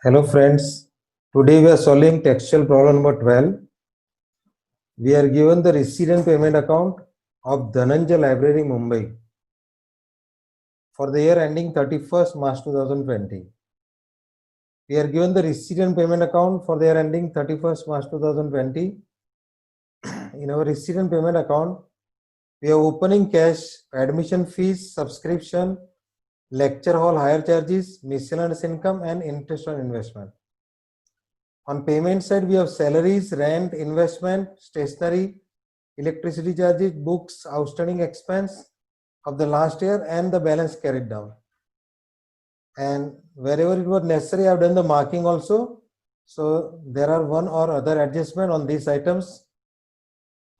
Hello friends, today we are solving textual problem number 12. We are given the receipt and payment account of Dhananjay Library, Mumbai for the year ending 31st March 2020. We are given the receipt and payment account for the year ending 31st March 2020. In our receipt and payment account, we have opening cash, admission fees, subscription, lecture hall hire charges, miscellaneous income and interest on investment. On payment side, we have salaries, rent, investment, stationery, electricity charges, books, outstanding expense of the last year and the balance carried down. And wherever it was necessary, I have done the marking also. So there are one or other adjustment on these items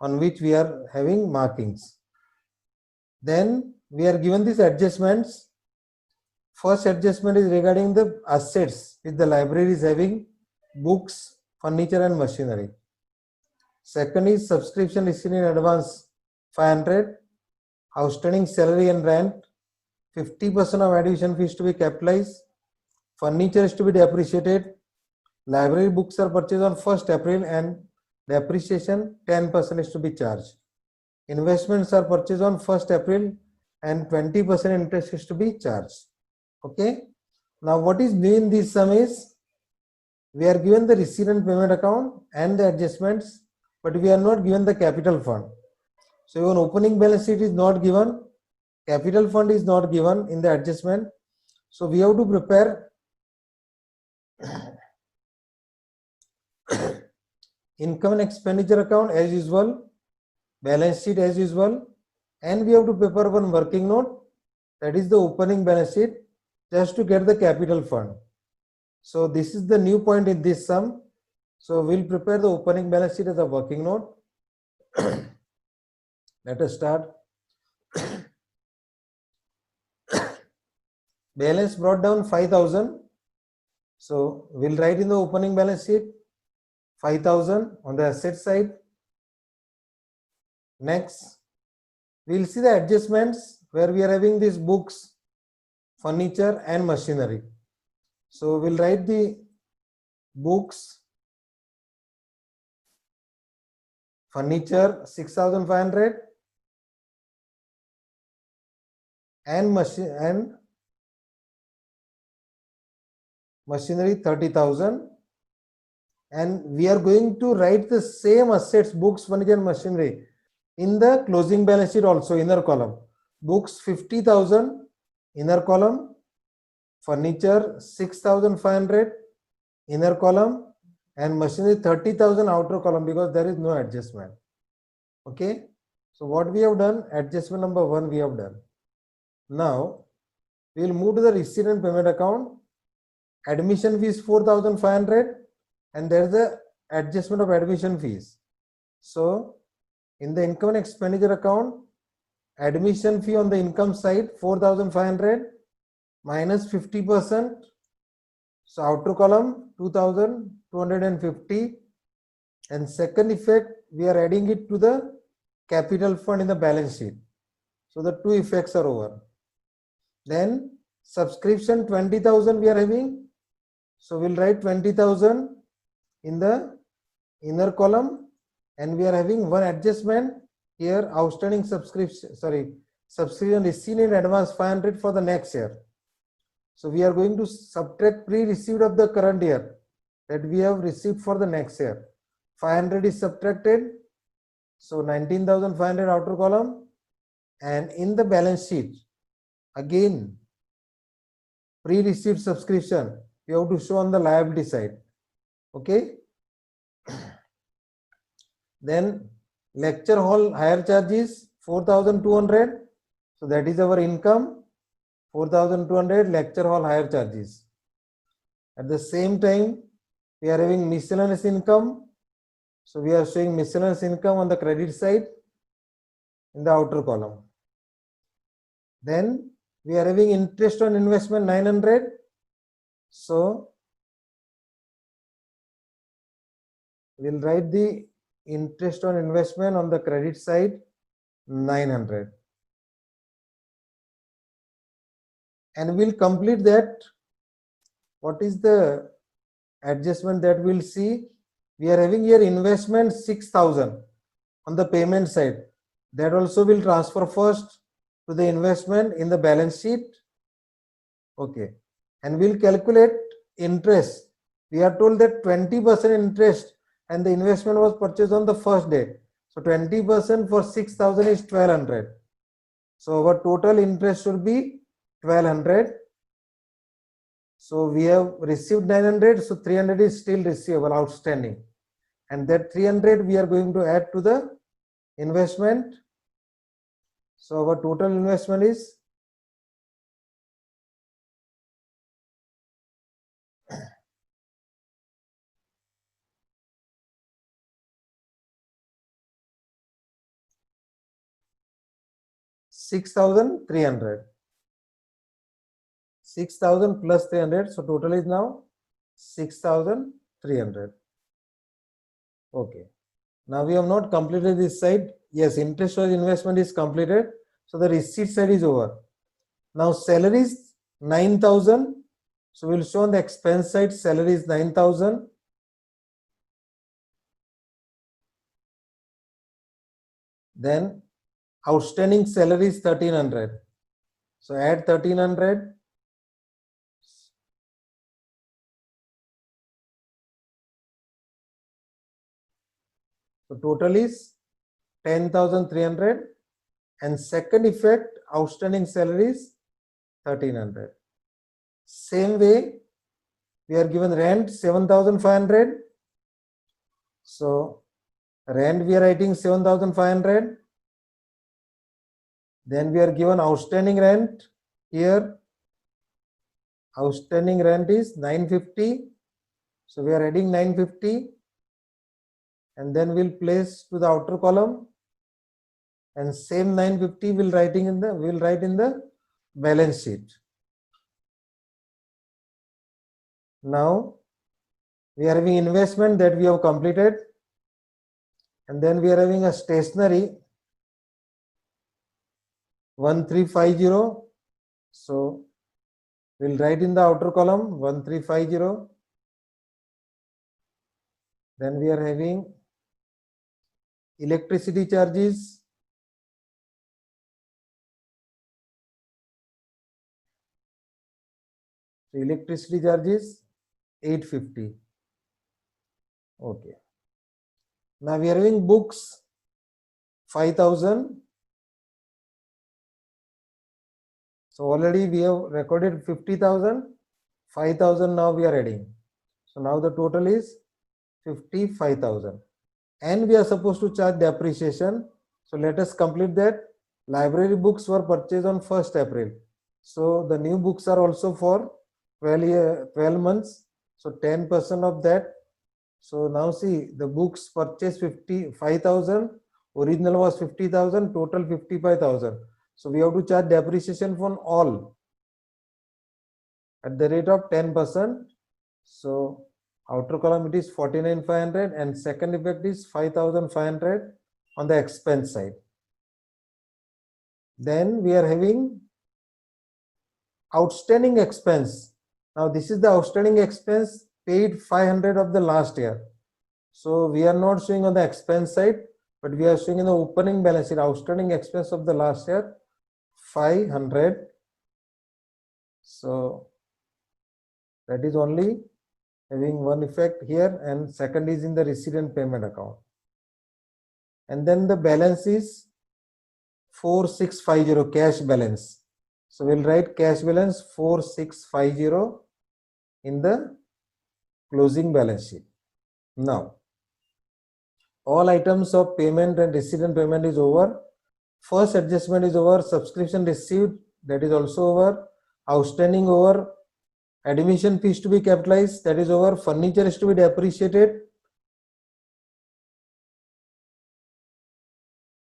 on which we are having markings. Then we are given these adjustments. First adjustment is regarding the assets which the library is having, books, furniture and machinery. Second is subscription received in advance 500, outstanding salary and rent, 50% of admission fees to be capitalized, furniture is to be depreciated, library books are purchased on 1st April and depreciation 10% is to be charged. Investments are purchased on 1st April and 20% interest is to be charged. Okay. Now what is new in this sum is we are given the receipt and payment account and the adjustments, but we are not given the capital fund. So even opening balance sheet is not given, capital fund is not given in the adjustment. So we have to prepare income and expenditure account as usual, balance sheet as usual, and we have to prepare one working note, that is the opening balance sheet, just to get the capital fund. So this is the new point in this sum. So we'll prepare the opening balance sheet as a working note. Let us start. Balance brought down 5,000. So we'll write in the opening balance sheet 5,000 on the asset side. Next, we'll see the adjustments where we are having these books, furniture and machinery. So we'll write the books, furniture 6,500 and machinery 30,000, and we are going to write the same assets, books, furniture and machinery in the closing balance sheet also, inner column. Books 50,000 inner column, furniture 6,500 inner column and machinery 30,000 outer column, because there is no adjustment. Okay, so what we have done, adjustment number 1 we have done. Now we will move to the receipt and payment account. Admission fees 4,500 and there is a adjustment of admission fees. So in the income and expenditure account, admission fee on the income side 4,500 minus 50%. So outer column 2,250, and second effect we are adding it to the capital fund in the balance sheet. So the two effects are over. Then subscription 20,000 we are having. So we'll write 20,000 in the inner column, and we are having one adjustment here, outstanding subscription received in advance 500 for the next year. So we are going to subtract pre-received of the current year that we have received for the next year. 500 is subtracted, so 19,500 outer column, and in the balance sheet again pre-received subscription we have to show on the liability side. Okay. Then lecture hall hire charges 4,200, so that is our income, 4,200 lecture hall hire charges. At the same time we are having miscellaneous income, so we are showing miscellaneous income on the credit side in the outer column. Then we are having interest on investment 900, so we'll write the interest on investment on the credit side 900, and we'll complete that. What is the adjustment that we'll see, we are having here investment 6,000 on the payment side. That also will transfer first to the investment in the balance sheet. Okay. And we'll calculate interest. We are told that 20% interest and the investment was purchased on the first day. So 20% for 6,000 is 1200. So our total interest should be 1200. So we have received 900. So 300 is still receivable, outstanding. And that 300 we are going to add to the investment. So our total investment is 6,300. 6,000 plus 300. So total is now 6,300. Okay. Now we have not completed this side. Yes, interest or investment is completed. So the receipt side is over. Now salary is 9,000. So we'll show on the expense side, salary is 9,000. Then outstanding salary is 1,300. So add 1,300. So total is 10,300. And second effect, outstanding salary is 1,300. Same way, we are given rent 7,500. So rent we are writing 7,500. Then we are given outstanding rent here. Outstanding rent is 950. So we are adding 950. And then we'll place to the outer column. And same 950 we'll write in the balance sheet. Now we are having investment that we have completed. And then we are having a stationery 1350. So we'll write in the outer column 1350. Then we are having electricity charges. So electricity charges 850. Okay. Now we are having books 5,000. So already we have recorded 50,000. 5,000 now we are adding. So now the total is 55,000. And we are supposed to charge depreciation. So let us complete that. Library books were purchased on 1st April. So the new books are also for 12 months. So 10% of that. So now see, the books purchased 55,000. Original was 50,000. Total 55,000. So we have to charge depreciation for all at the rate of 10%. So outer column it is 49,500 and second effect is 5,500 on the expense side. Then we are having outstanding expense. Now this is the outstanding expense paid 500 of the last year. So we are not showing on the expense side, but we are showing in the opening balance sheet outstanding expense of the last year 500. So that is only having one effect here, and second is in the receipt and payment account. And then the balance is 4650 cash balance. So we'll write cash balance 4650 in the closing balance sheet. Now all items of payment and receipt and payment is over. First adjustment is over. Subscription received, that is also over. Outstanding over. Admission fees to be capitalized, that is over. Furniture is to be depreciated.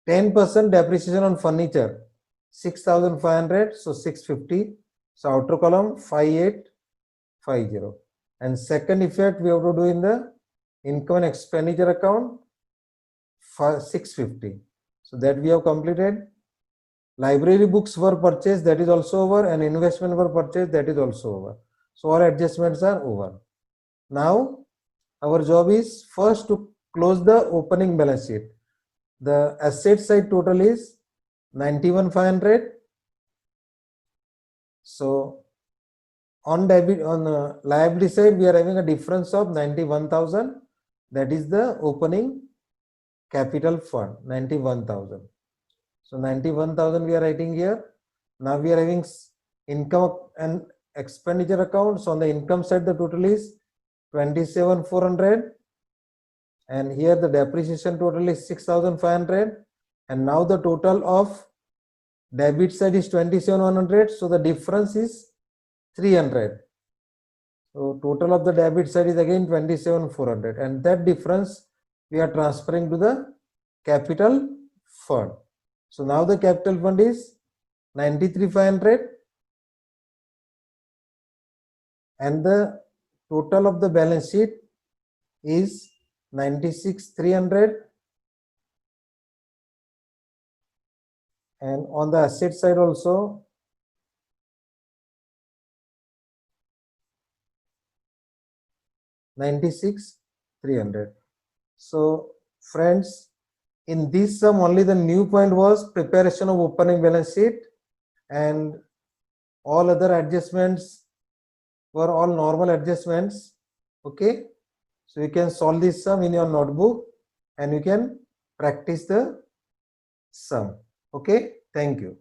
10% depreciation on furniture 6,500. So 650. So outer column 5850. And second effect we have to do in the income and expenditure account 650. So that we have completed. Library books were purchased, that is also over, and investment were purchased, that is also over. So all adjustments are over. Now our job is first to close the opening balance sheet. The asset side total is 91,500. So on liability side, we are having a difference of 91,000. That is the opening capital fund, 91,000. So 91,000 we are writing here. Now we are having income and expenditure accounts. On the income side, the total is 27,400. And here the depreciation total is 6,500. And now the total of debit side is 27,100. So the difference is 300. So total of the debit side is again 27,400, and that difference we are transferring to the capital fund. So now the capital fund is 93,500, and the total of the balance sheet is 96,300. And on the asset side also, 96,300. So friends, in this sum only the new point was preparation of opening balance sheet, and all other adjustments were all normal adjustments. Okay, so you can solve this sum in your notebook and you can practice the sum. Okay, thank you.